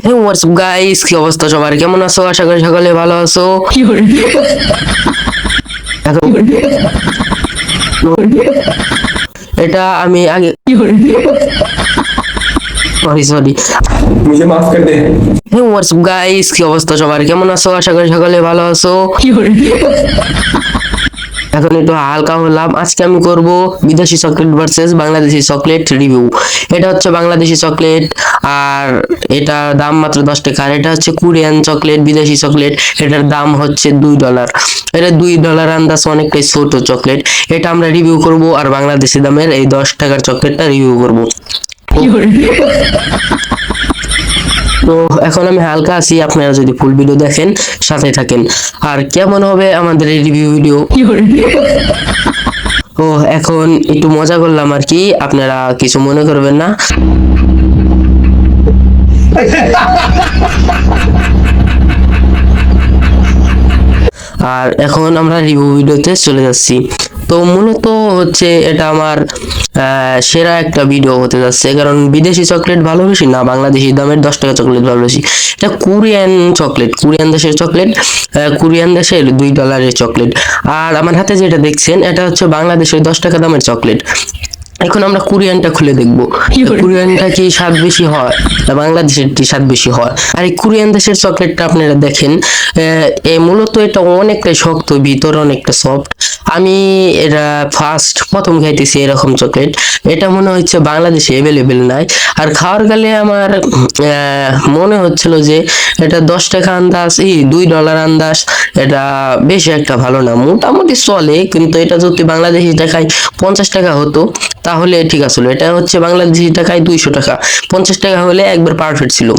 হে WhatsApp guys, কি অবস্থা সবার? কেমন আছো? আশা করি সকলে ভালো আছো। এখন এটা আমি আগে সরি সরি मुझे माफ कर दे। হে হোয়াটসঅ্যাপ গাইস, কি অবস্থা সবার? কেমন আছো? আশা করি সকলে ভালো আছো। এখন একটু হালকা হলাম। আজকে আমি করব বিদেশি chocolate versus Bangladeshi chocolate review. এটা হচ্ছে বাংলাদেশি চকলেট, আর এটার দাম মাত্র 10 টাকা। আর এটা হচ্ছে কোরিয়ান চকলেট, বিদেশি চকলেট। এটার দাম হচ্ছে $2। এটা $2 আন্দাজ, অনেকটাই ছোট চকলেট। এটা আমরা রিভিউ করব, আর বাংলাদেশি দামের এই 10 টাকার চকলেটটা রিভিউ করব। তো এখন আমি হালকা আছি, আপনারা যদি ফুল ভিডিও দেখেন সাথে থাকেন। আর কেমন হবে আমাদের এই রিভিউ ভিডিও? ও এখন একটু মজা করলাম আর কি, আপনারা কিছু মনে করবেন না। আর এখন আমরা রিভিউ ভিডিওতে চলে যাচ্ছি। তো মূলত হচ্ছে এটা আমার সেরা একটা ভিডিও হতে যাচ্ছে, কারণ বিদেশি চকলেট ভালোবাসি না, বাংলাদেশি দামের 10 টাকা চকলেট ভালোবাসি। এটা কোরিয়ান চকলেট, কোরিয়ান দেশের চকলেট, কোরিয়ান দেশের $2 চকলেট। আর আমার হাতে যেটা দেখছেন, এটা হচ্ছে বাংলাদেশের 10 টাকা দামের চকলেট। এখন আমরা কোরিয়ানটা খুলে দেখবো, কোরিয়ানটা কি স্বাদ বেশি হয় না বাংলাদেশের কি স্বাদ বেশি হয়। আর এই কোরিয়ান দেশের চকলেটটা আপনারা দেখেন, মূলত এটা অনেকটা শক্ত, ভিতর অনেকটা সফট। আমি এটা প্রথম খাইতেছি এরকম চকলেট। এটা মনে হচ্ছে বাংলাদেশে অ্যাভেলেবেল নাই। আর খাওয়ার গেলে আমার মনে হচ্ছিল যে এটা 10 টাকা আন্দাজ, $2 আন্দাজ। এটা বেশি একটা ভালো না, মোটামুটি চলে। কিন্তু এটা যদি বাংলাদেশি টাকায় 50 টাকা হতো তাহলে ঠিক আছিল। এটা হচ্ছে বাংলাদেশি টাকায় 200 টাকা, 50 টাকা হলে একবার পারফেক্ট ছিল।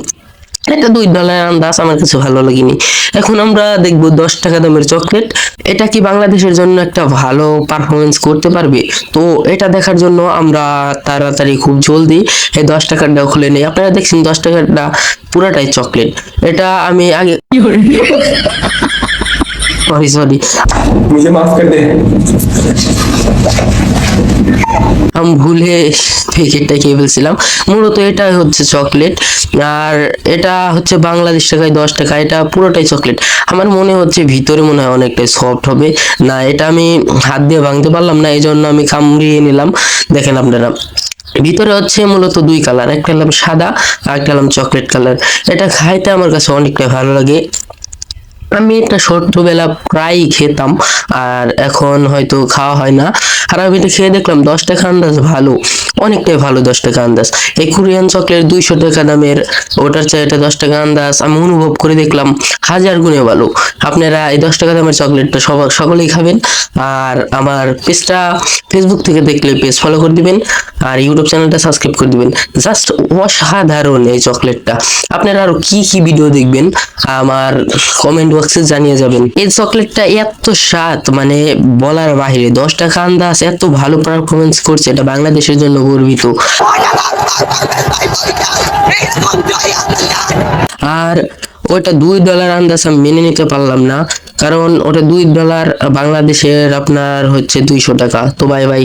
এটা $2 আন্দাজ, আমার কাছে ভালো লাগেনি। এখন আমরা দেখবো 10 টাকা দামের চকলেট, এটা কি বাংলাদেশের জন্য একটা ভালো পারফরমেন্স করতে পারবে। তো এটা দেখার জন্য আমরা তাড়াতাড়ি খুব জলদি এই 10 টাকাটা খুলে নেই। আপনারা দেখছেন 10 টাকাটা পুরাটাই চকলেট। এটা আমি আগে সরি সরি मुझे माफ कर दे। আমি ভুলে প্যাকেটটা খেয়ে ফেলছিলাম। মূলত এটা হচ্ছে চকলেট, আর এটা হচ্ছে বাংলাদেশ টাকায় 10 টাকা। এটা পুরোটাই চকলেট। আমার মনে হচ্ছে ভিতরে মনে হয় অনেকটাই সফট হবে না। এটা আমি হাত দিয়ে ভাঙতে পারলাম না, এই জন্য আমি কামড়িয়ে নিলাম। দেখেন আপনারা, ভিতরে হচ্ছে মূলত 2 কালার, একটা হলাম সাদা আর একটা হলাম চকলেট কালার। এটা খাইতে আমার কাছে অনেকটাই ভালো লাগে। আমি এটা ছোট্টবেলা প্রায় খেতাম, আর এখন হয়তো খাওয়া হয় না। আর আমি এটা খেয়ে দেখলাম 10 টাকা আন্দাজ ভালো, অনেকটাই ভালো 10 টাকা আন্দাজ। এই কোরিয়ান চকলেট 200 টাকা দামের, ওটার চেয়ে এটা 10 টাকা আন্দাজ আমি অনুভব করে দেখলাম 1000 গুণে ভালো। আপনারা এই 10 টাকা দামের চকলেটটা সকলেই খাবেন। আর আমার পেজটা ফেসবুক থেকে দেখলে পেজ ফলো করে দিবেন, আর ইউটিউব চ্যানেলটা সাবস্ক্রাইব করে দিবেন। জাস্ট অসাধারণ এই চকলেটটা। আপনারা আরো কি কি ভিডিও দেখবেন আমার কমেন্ট বক্সে জানিয়ে যাবেন। এই চকলেটটা এত স্বাদ, মানে বলার বাহিরে। 10 টাকা আন্দাজ এত ভালো পারফরমেন্স করছে, এটা বাংলাদেশের জন্য গর্বিত। আর ওটা $2 আন্দাজ আমি মেনে নিতে পারলাম না, কারণ ওটা $2, বাংলাদেশের আপনার হচ্ছে 200 টাকা। তো বাই বাই।